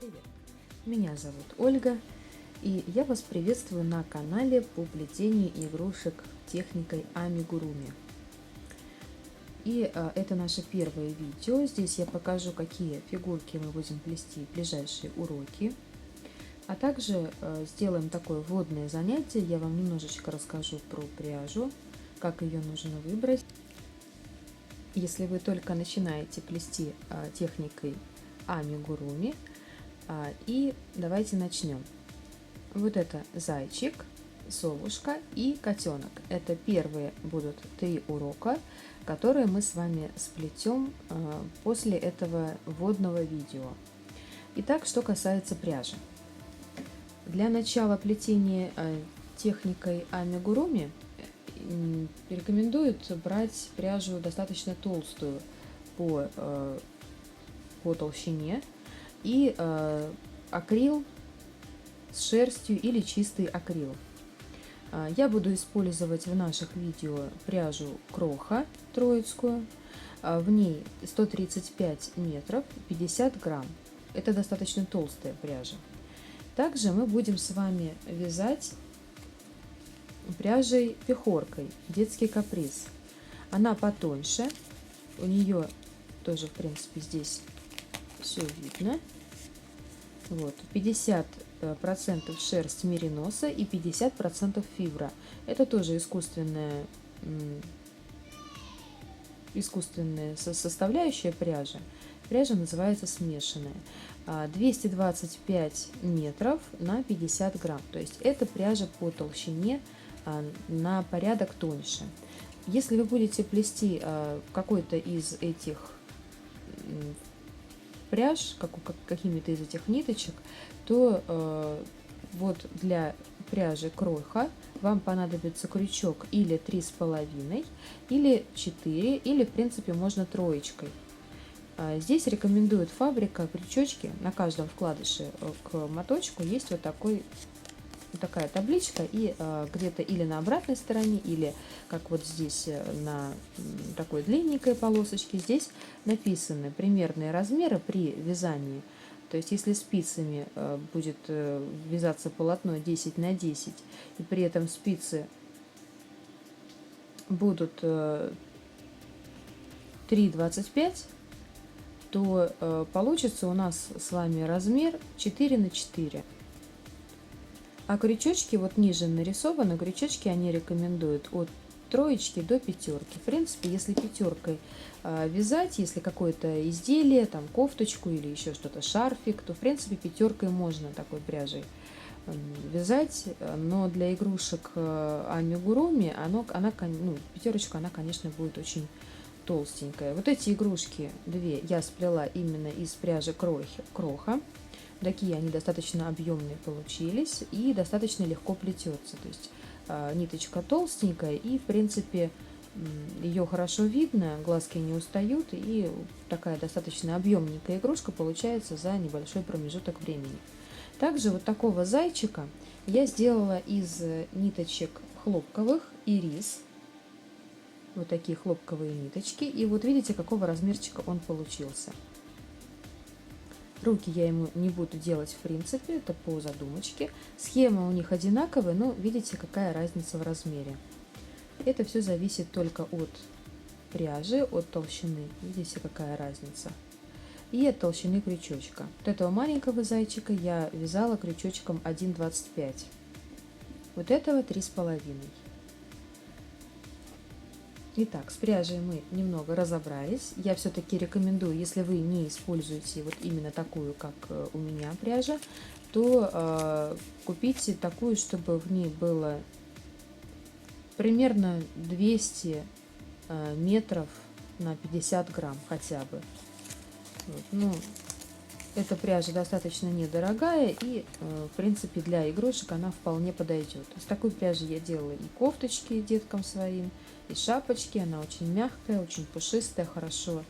Привет! Меня зовут Ольга, и я вас приветствую на канале по плетению игрушек техникой амигуруми. Это наше первое видео. Здесь я покажу, какие фигурки мы будем плести в ближайшие уроки. А также сделаем такое вводное занятие. Я вам немножечко расскажу про пряжу, как ее нужно выбрать. Если вы только начинаете плести техникой амигуруми, и давайте начнем. Вот это зайчик, совушка и котенок. Это первые будут 3 урока, которые мы с вами сплетем после этого вводного видео. Итак, что касается пряжи. Для начала плетения техникой амигуруми рекомендуют брать пряжу достаточно толстую по толщине и акрил с шерстью или чистый акрил. Я буду использовать в наших видео пряжу Кроха троицкую. В ней 135 метров, 50 грамм. Это достаточно толстая пряжа. Также мы будем с вами вязать пряжей пехоркой, детский каприз. Она потоньше, у нее тоже, в принципе, здесь все видно. Вот, 50% шерсть мериноса и 50% фибра. Это тоже искусственная составляющая пряжи. Пряжа называется смешанная. 225 метров на 50 грамм. То есть это пряжа по толщине на порядок тоньше. Если вы будете плести какой-то из этих пряж, какими-то из этих ниточек, то вот для пряжи Кроха вам понадобится крючок или 3,5, или 4, или в принципе можно троечкой. Здесь рекомендует фабрика крючочки на каждом вкладыше к моточку есть вот такая табличка, и где-то или на обратной стороне, или как вот здесь на такой длинненькой полосочке, здесь написаны примерные размеры при вязании. То есть если спицами будет вязаться полотно 10 на 10, и при этом спицы будут 3,25, то получится у нас с вами размер 4 на 4. А крючочки, вот ниже нарисованы, крючочки они рекомендуют от троечки до пятерки. В принципе, если пятеркой вязать, если какое-то изделие, там кофточку или еще что-то, шарфик, то в принципе пятеркой можно такой пряжей вязать. Но для игрушек амигуруми пятерочка, она, конечно, будет очень толстенькая. Вот эти игрушки две я сплела именно из пряжи Кроха. Такие они достаточно объемные получились и достаточно легко плетется. То есть ниточка толстенькая, и в принципе ее хорошо видно, глазки не устают, и такая достаточно объемненькая игрушка получается за небольшой промежуток времени. Также вот такого зайчика я сделала из ниточек хлопковых ирис. Вот такие хлопковые ниточки. И вот видите, какого размерчика он получился. Руки я ему не буду делать в принципе, это по задумочке. Схема у них одинаковая, но видите, какая разница в размере. Это все зависит только от пряжи, от толщины. Видите, какая разница. И от толщины крючочка. Вот этого маленького зайчика я вязала крючочком 1,25. Вот этого 3,5. Итак, с пряжей мы немного разобрались. Я все-таки рекомендую, если вы не используете вот именно такую, как у меня пряжа, то купите такую, чтобы в ней было примерно 200 метров на 50 грамм хотя бы. Вот, эта пряжа достаточно недорогая, и в принципе для игрушек она вполне подойдет. С такой пряжей я делала и кофточки деткам своим, и шапочки. Она очень мягкая, очень пушистая, хорошо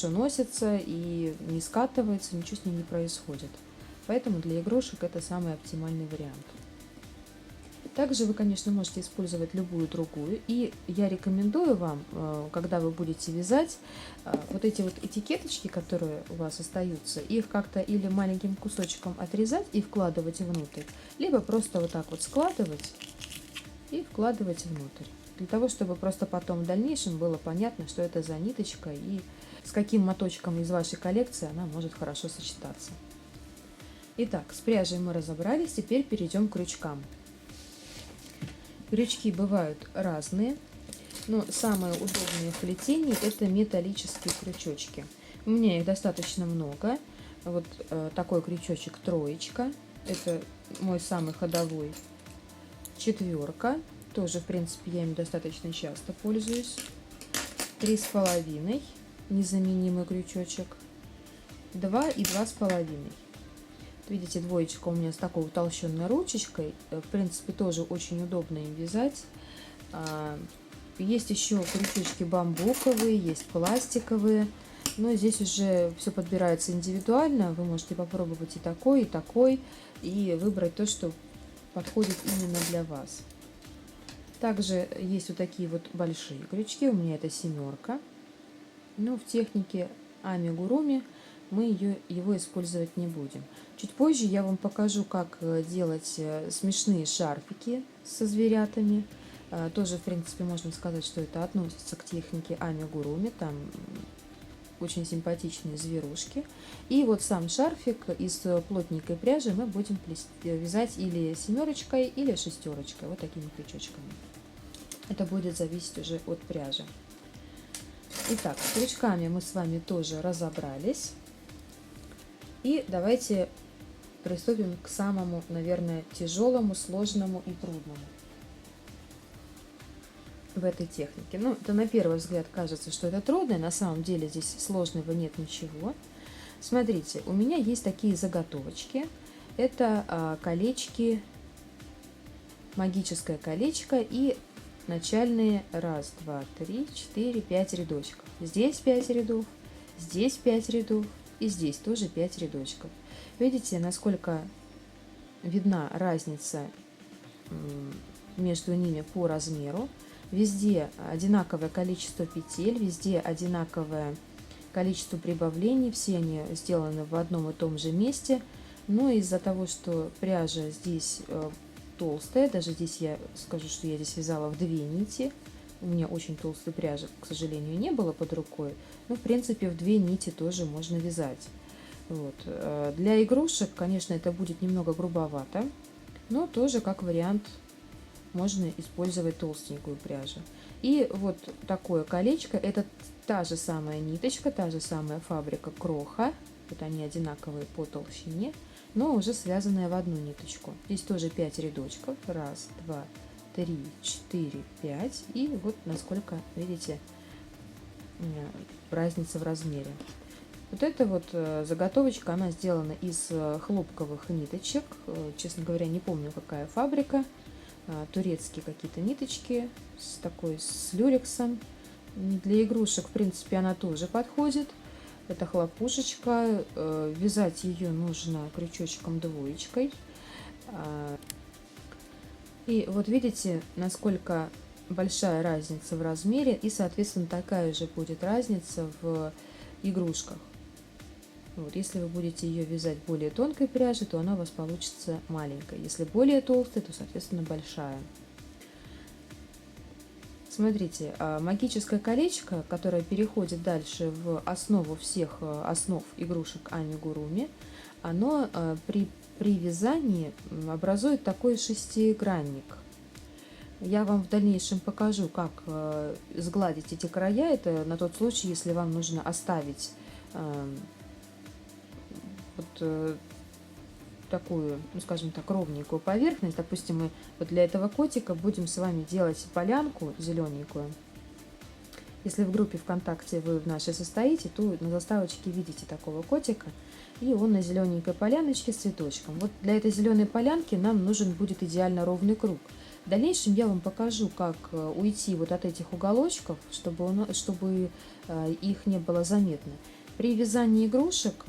носится и не скатывается, ничего с ней не происходит. Поэтому для игрушек это самый оптимальный вариант. Также вы, конечно, можете использовать любую другую. И я рекомендую вам, когда вы будете вязать, вот эти вот этикеточки, которые у вас остаются, их как-то или маленьким кусочком отрезать и вкладывать внутрь, либо просто вот так вот складывать и вкладывать внутрь. Для того, чтобы просто потом в дальнейшем было понятно, что это за ниточка и с каким моточком из вашей коллекции она может хорошо сочетаться. Итак, с пряжей мы разобрались, теперь перейдем к крючкам. Крючки бывают разные, но самые удобные в плетении это металлические крючочки. У меня их достаточно много. Вот такой крючочек троечка, это мой самый ходовой. Четверка, тоже в принципе я им достаточно часто пользуюсь. 3,5, незаменимый крючочек. 2 и 2,5. Видите, двоечка у меня с такой утолщенной ручечкой. В принципе, тоже очень удобно им вязать. Есть еще крючочки бамбуковые, есть пластиковые. Но здесь уже все подбирается индивидуально. Вы можете попробовать и такой, и выбрать то, что подходит именно для вас. Также есть вот такие вот большие крючки. У меня это 7. Но в технике амигуруми мы его использовать не будем. Чуть позже я вам покажу, как делать смешные шарфики со зверятами. Тоже, в принципе, можно сказать, что это относится к технике амигуруми. Там очень симпатичные зверушки. И вот сам шарфик из плотненькой пряжи мы будем вязать или 7, или 6. Вот такими крючочками. Это будет зависеть уже от пряжи. Итак, с крючками мы с вами тоже разобрались. И давайте приступим к самому, наверное, тяжелому, сложному и трудному в этой технике. Ну, это на первый взгляд кажется, что это трудно, на самом деле здесь сложного нет ничего. Смотрите, у меня есть такие заготовочки. Это колечки, магическое колечко и начальные 1, 2, 3, 4, 5 рядочков. Здесь 5 рядов, здесь 5 рядов. И здесь тоже 5 рядочков. Видите, насколько видна разница между ними по размеру. Везде одинаковое количество петель, везде одинаковое количество прибавлений. Все они сделаны в одном и том же месте. Но из-за того, что пряжа здесь толстая, даже здесь я скажу, что я здесь вязала в 2 нити. У меня очень толстой пряжи, к сожалению, не было под рукой. Но, в принципе, в 2 нити тоже можно вязать. Вот. Для игрушек, конечно, это будет немного грубовато. Но тоже, как вариант, можно использовать толстенькую пряжу. И вот такое колечко. Это та же самая ниточка, та же самая фабрика Кроха. Вот они одинаковые по толщине, но уже связанная в одну ниточку. Здесь тоже 5 рядочков. 1, 2, 3, 4, 5. И вот насколько, видите, разница в размере. Вот эта вот заготовочка, она сделана из хлопковых ниточек. Честно говоря, не помню, какая фабрика. Турецкие какие-то ниточки с люрексом. Для игрушек, в принципе, она тоже подходит. Это хлопушечка. Вязать ее нужно крючочком 2. И вот видите, насколько большая разница в размере, и, соответственно, такая же будет разница в игрушках. Вот, если вы будете ее вязать более тонкой пряжей, то она у вас получится маленькая. Если более толстая, то, соответственно, большая. Смотрите, магическое колечко, которое переходит дальше в основу всех основ игрушек амигуруми, оно при вязании образует такой шестигранник. Я вам в дальнейшем покажу, как сгладить эти края. Это на тот случай, если вам нужно оставить вот такую, ну, скажем так, ровненькую поверхность. Допустим, мы вот для этого котика будем с вами делать полянку зелененькую. Если в группе ВКонтакте вы в нашей состоите, то на заставочке видите такого котика, и он на зелененькой поляночке с цветочком. Вот для этой зеленой полянки нам нужен будет идеально ровный круг. В дальнейшем я вам покажу, как уйти вот от этих уголочков, чтобы их не было заметно. При вязании игрушек,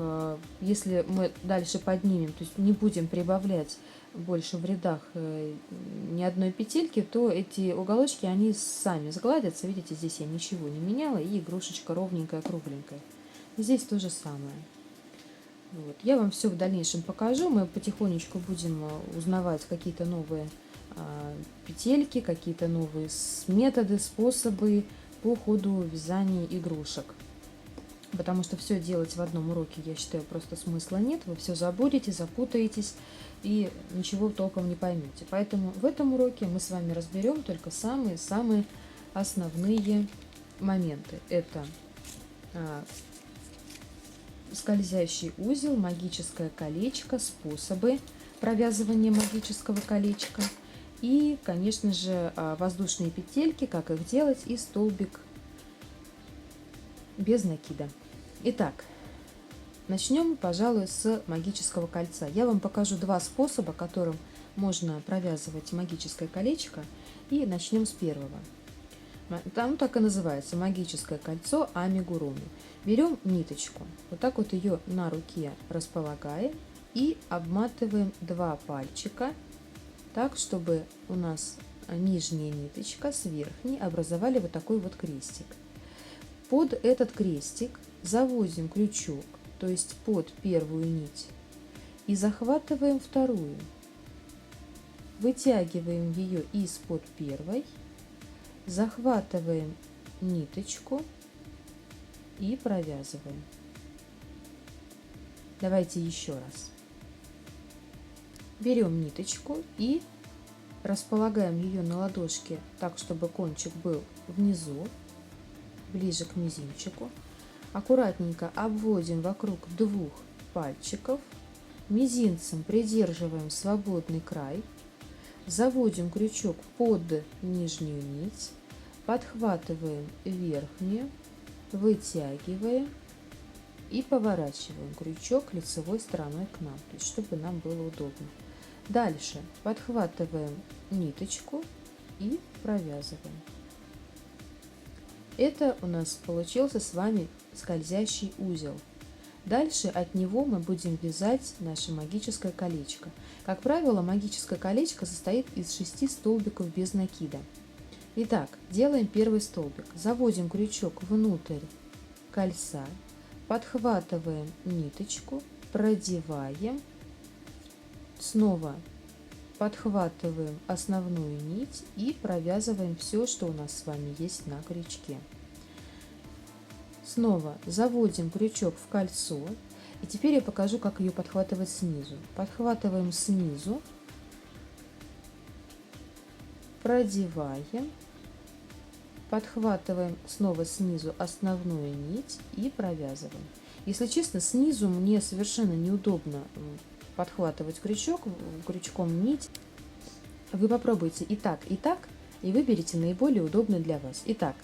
если мы дальше поднимем, то есть не будем прибавлять больше в рядах ни одной петельки, то эти уголочки, они сами сгладятся. Видите, здесь я ничего не меняла, и игрушечка ровненькая, кругленькая. Здесь то же самое. Вот. Я вам все в дальнейшем покажу. Мы потихонечку будем узнавать какие-то новые петельки, какие-то новые методы, способы по ходу вязания игрушек. Потому что все делать в одном уроке, я считаю, просто смысла нет. Вы все забудете, запутаетесь и ничего толком не поймете. Поэтому в этом уроке мы с вами разберем только самые-самые основные моменты. Это скользящий узел, магическое колечко, способы провязывания магического колечка и, конечно же, воздушные петельки, как их делать, и столбик без накида. Итак, начнем, пожалуй, с магического кольца. Я вам покажу два способа, которым можно провязывать магическое колечко, и начнем с первого. Там так и называется магическое кольцо амигуруми. Берем ниточку, вот так вот ее на руке располагаем и обматываем два пальчика так, чтобы у нас нижняя ниточка с верхней образовали вот такой вот крестик. Под этот крестик заводим крючок, то есть под первую нить, и захватываем вторую. Вытягиваем ее из-под первой, захватываем ниточку и провязываем. Давайте еще раз. Берем ниточку и располагаем ее на ладошке так, чтобы кончик был внизу, ближе к мизинчику. Аккуратненько обводим вокруг двух пальчиков, мизинцем придерживаем свободный край, заводим крючок под нижнюю нить, подхватываем верхнюю, вытягиваем и поворачиваем крючок лицевой стороной к нам, то есть чтобы нам было удобно. Дальше подхватываем ниточку и провязываем. Это у нас получился с вами скользящий узел. Дальше от него мы будем вязать наше магическое колечко. Как правило, магическое колечко состоит из 6 столбиков без накида. Итак, делаем первый столбик. Заводим крючок внутрь кольца, подхватываем ниточку, продеваем, снова подхватываем основную нить и провязываем все, что у нас с вами есть на крючке. Снова заводим крючок в кольцо. И теперь я покажу, как ее подхватывать снизу. Подхватываем снизу, продеваем, подхватываем снова снизу основную нить и провязываем. Если честно, снизу мне совершенно неудобно подхватывать крючком нить. Вы попробуйте и так, и выберите наиболее удобный для вас. Итак,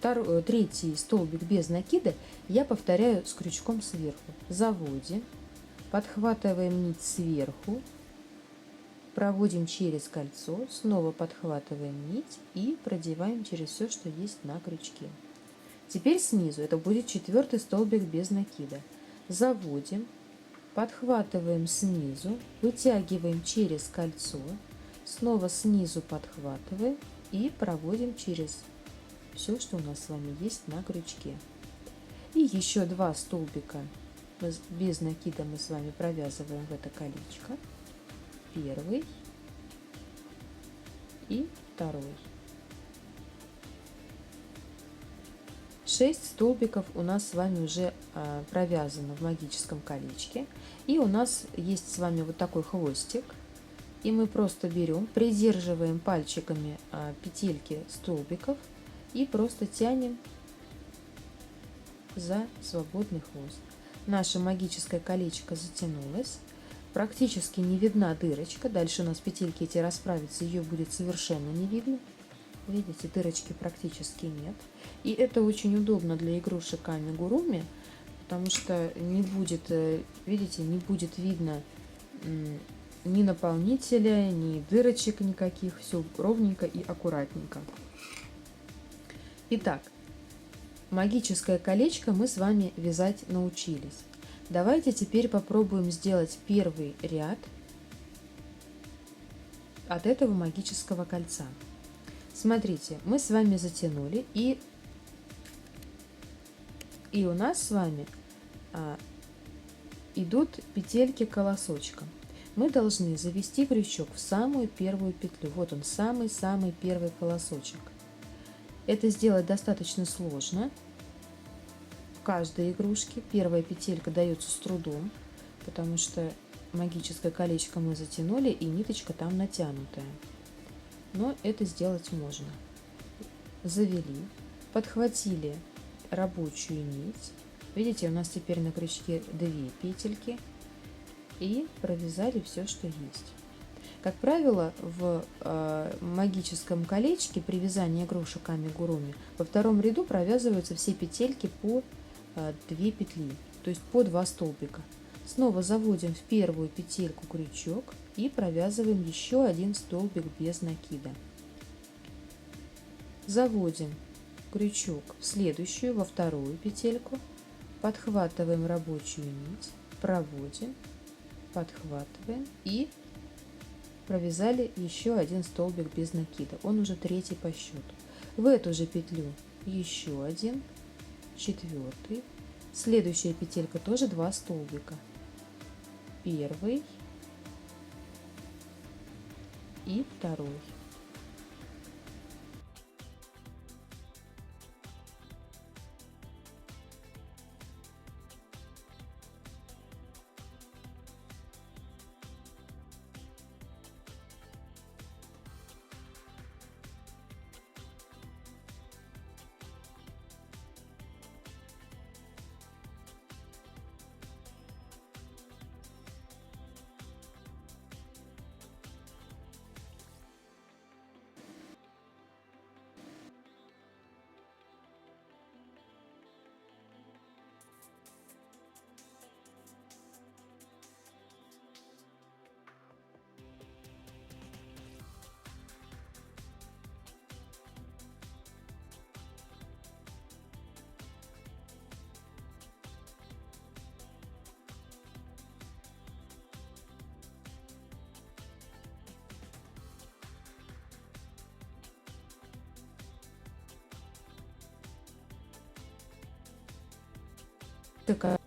третий столбик без накида я повторяю с крючком сверху. Заводим, подхватываем нить сверху, проводим через кольцо, снова подхватываем нить и продеваем через все, что есть на крючке. Теперь снизу это будет четвертый столбик без накида. Заводим, подхватываем снизу, вытягиваем через кольцо, снова снизу подхватываем и проводим через все, что у нас с вами есть на крючке. И еще два столбика без накида мы с вами провязываем в это колечко. Первый и второй. 6 столбиков у нас с вами уже провязано в магическом колечке. И у нас есть с вами вот такой хвостик. И мы просто берем, придерживаем пальчиками петельки столбиков и просто тянем за свободный хвост. Наше магическое колечко затянулось. Практически не видна дырочка. Дальше у нас петельки эти расправятся, ее будет совершенно не видно. Видите, дырочки практически нет. И это очень удобно для игрушек амигуруми, потому что не будет, видите, не будет видно ни наполнителя, ни дырочек никаких. Все ровненько и аккуратненько. Итак, Магическое колечко мы с вами вязать научились. Давайте теперь попробуем сделать первый ряд от этого магического кольца. Смотрите, мы с вами затянули, и у нас с вами идут петельки колосочком. Мы должны завести крючок в самую первую петлю. Вот он, самый-самый первый колосочек. Это сделать достаточно сложно. В каждой игрушке первая петелька дается с трудом, потому что магическое колечко мы затянули, и ниточка там натянутая. Но это сделать можно. Завели, подхватили рабочую нить. Видите, у нас теперь на крючке 2 петельки. И провязали все, что есть. Как правило, в магическом колечке при вязании игрушек амигуруми во втором ряду провязываются все петельки по 2 петли, то есть по 2 столбика. Снова заводим в первую петельку крючок и провязываем еще 1 столбик без накида. Заводим крючок в следующую, во вторую петельку, подхватываем рабочую нить, проводим, подхватываем и провязали еще 1 столбик без накида. Он уже 3-й по счету. В эту же петлю еще 1, 4-й. Следующая петелька тоже 2 столбика. 1 и 2. Такая.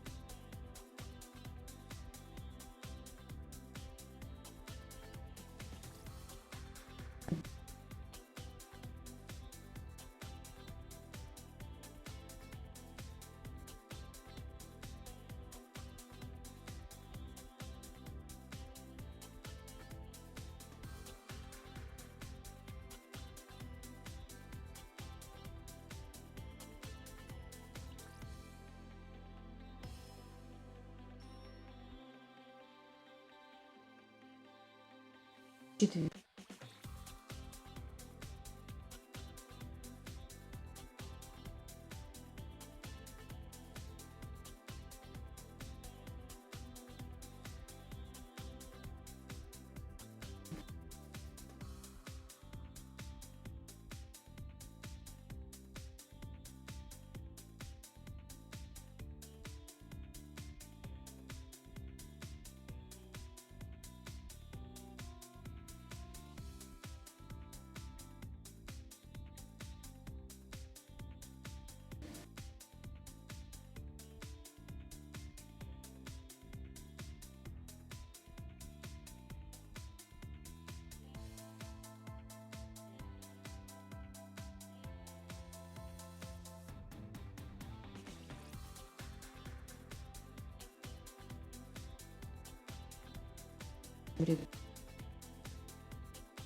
Четвертый.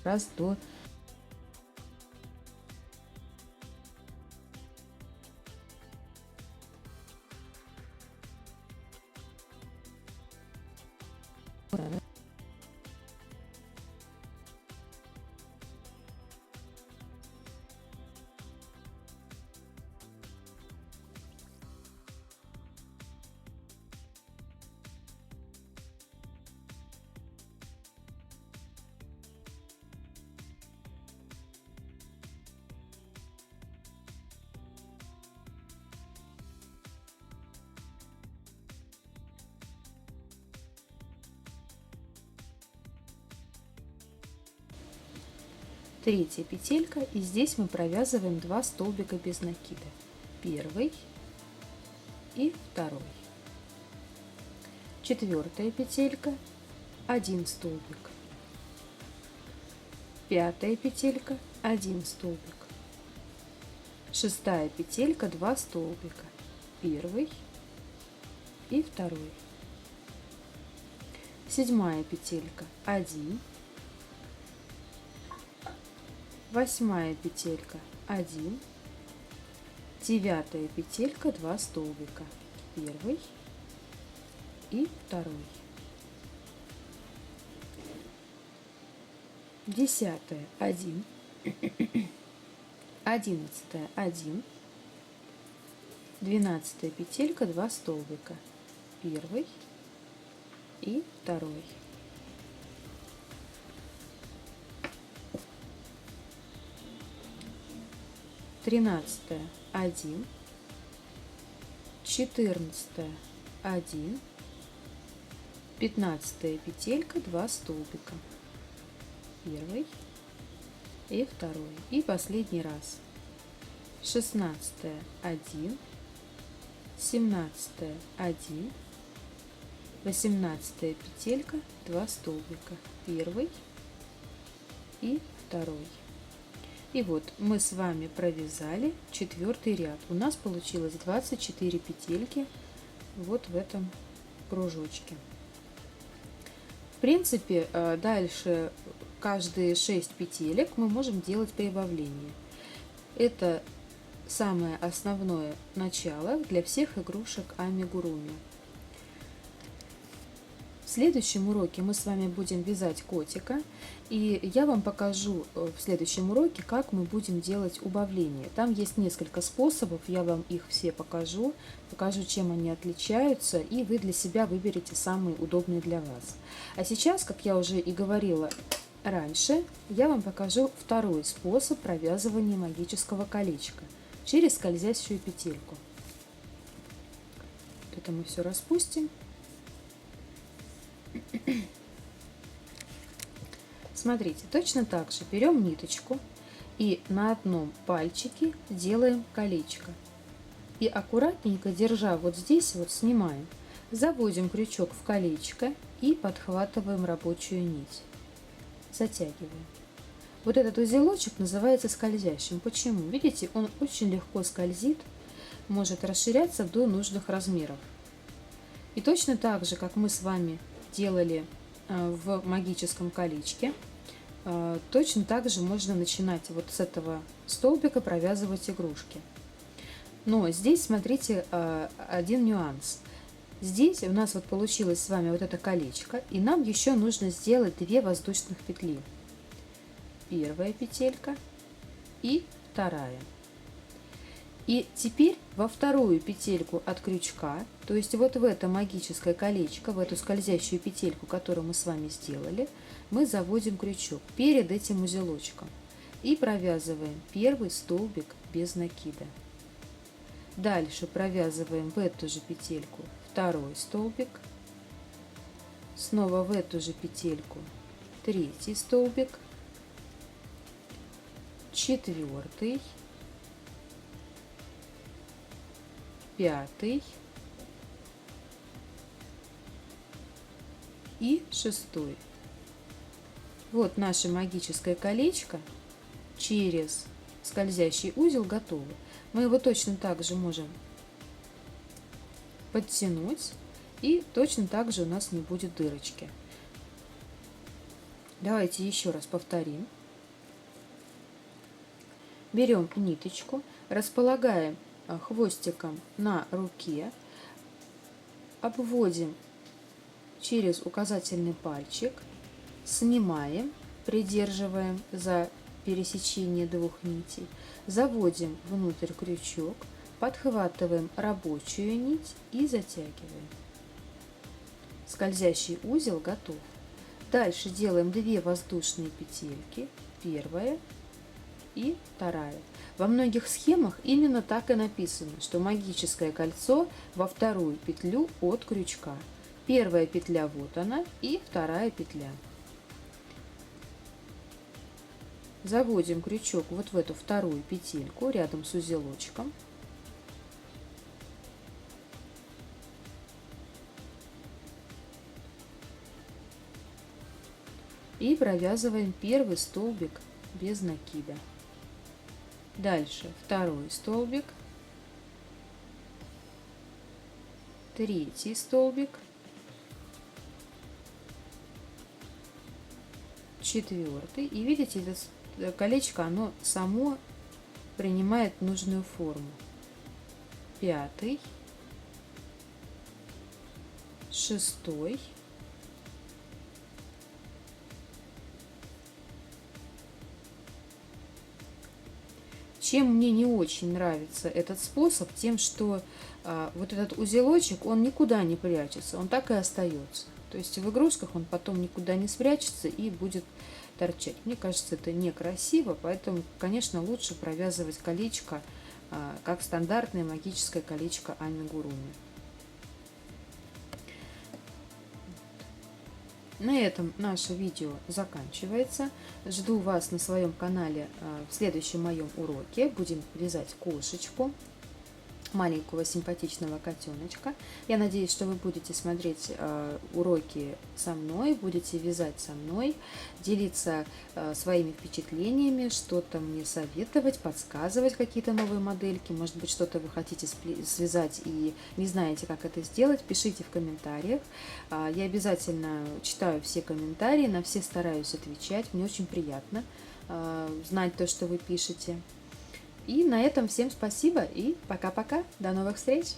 Раз до третья петелька, и здесь мы провязываем 2 столбика без накида. Первый и второй. Четвертая петелька, 1 столбик. Пятая петелька, 1 столбик. Шестая петелька, 2 столбика. Первый и второй. Седьмая петелька, 1. Восьмая петелька, 1. Девятая петелька, 2 столбика. Первый и второй. Десятая, 1. Одиннадцатая, 1. 12 петелька, 2 столбика. Первый и второй. 13, 1. 14, 1. 15 петелька, 2 столбика. Первый и второй. И последний раз. 16, 1. 17, 1. 18 петелька, 2 столбика. Первый и второй. И вот мы с вами провязали 4-й ряд. У нас получилось 24 петельки вот в этом кружочке. В принципе, дальше каждые 6 петелек мы можем делать прибавление. Это самое основное начало для всех игрушек амигуруми. В следующем уроке мы с вами будем вязать котика, и я вам покажу в следующем уроке, как мы будем делать убавление. Там есть несколько способов, я вам их все покажу, чем они отличаются, и вы для себя выберете самый удобный для вас. А сейчас, как я уже и говорила раньше, я вам покажу второй способ провязывания магического колечка через скользящую петельку. Это мы все распустим. Смотрите, точно так же берем ниточку и на одном пальчике делаем колечко. И аккуратненько, держа вот здесь, вот снимаем, заводим крючок в колечко и подхватываем рабочую нить. Затягиваем. Вот этот узелочек называется скользящим. Почему? Видите, он очень легко скользит, может расширяться до нужных размеров. И точно так же, как мы с вами делали в магическом колечке, точно так же можно начинать вот с этого столбика провязывать игрушки. Но здесь смотрите один нюанс. Здесь у нас вот получилось с вами вот это колечко, и нам еще нужно сделать 2 воздушных петли. Первая петелька и вторая. И теперь во вторую петельку от крючка, то есть вот в это магическое колечко, в эту скользящую петельку, которую мы с вами сделали, мы заводим крючок перед этим узелочком и провязываем первый столбик без накида. Дальше провязываем в эту же петельку второй столбик, снова в эту же петельку третий столбик, четвертый, пятый и шестой. Вот наше магическое колечко через скользящий узел готово. Мы его точно так же можем подтянуть, и точно так же у нас не будет дырочки. Давайте еще раз повторим. Берем ниточку, располагаем хвостиком на руке, обводим через указательный пальчик, снимаем, придерживаем за пересечение 2 нитей, заводим внутрь крючок, подхватываем рабочую нить и затягиваем. Скользящий узел готов. Дальше делаем 2 воздушные петельки, первая и вторая. Во многих схемах именно так и написано, что магическое кольцо во вторую петлю от крючка. Первая петля вот она и вторая петля. Заводим крючок вот в эту вторую петельку рядом с узелочком. И провязываем первый столбик без накида. Дальше второй столбик, третий столбик, четвертый. И видите, это колечко, оно само принимает нужную форму. Пятый, шестой, чем мне не очень нравится этот способ, тем, что вот этот узелочек, он никуда не прячется, он так и остается. То есть в игрушках он потом никуда не спрячется и будет торчать. Мне кажется, это некрасиво, поэтому, конечно, лучше провязывать колечко, как стандартное магическое колечко амигуруми. На этом наше видео заканчивается. Жду вас на своем канале в следующем моем уроке. Будем вязать кошечку, маленького симпатичного котеночка. Я надеюсь, что вы будете смотреть уроки со мной, будете вязать со мной, делиться своими впечатлениями, что-то мне советовать, подсказывать какие-то новые модельки. Может быть, что-то вы хотите связать и не знаете, как это сделать, пишите в комментариях. Я обязательно читаю все комментарии, на все стараюсь отвечать. Мне очень приятно знать то, что вы пишете. И на этом всем спасибо и пока-пока. До новых встреч!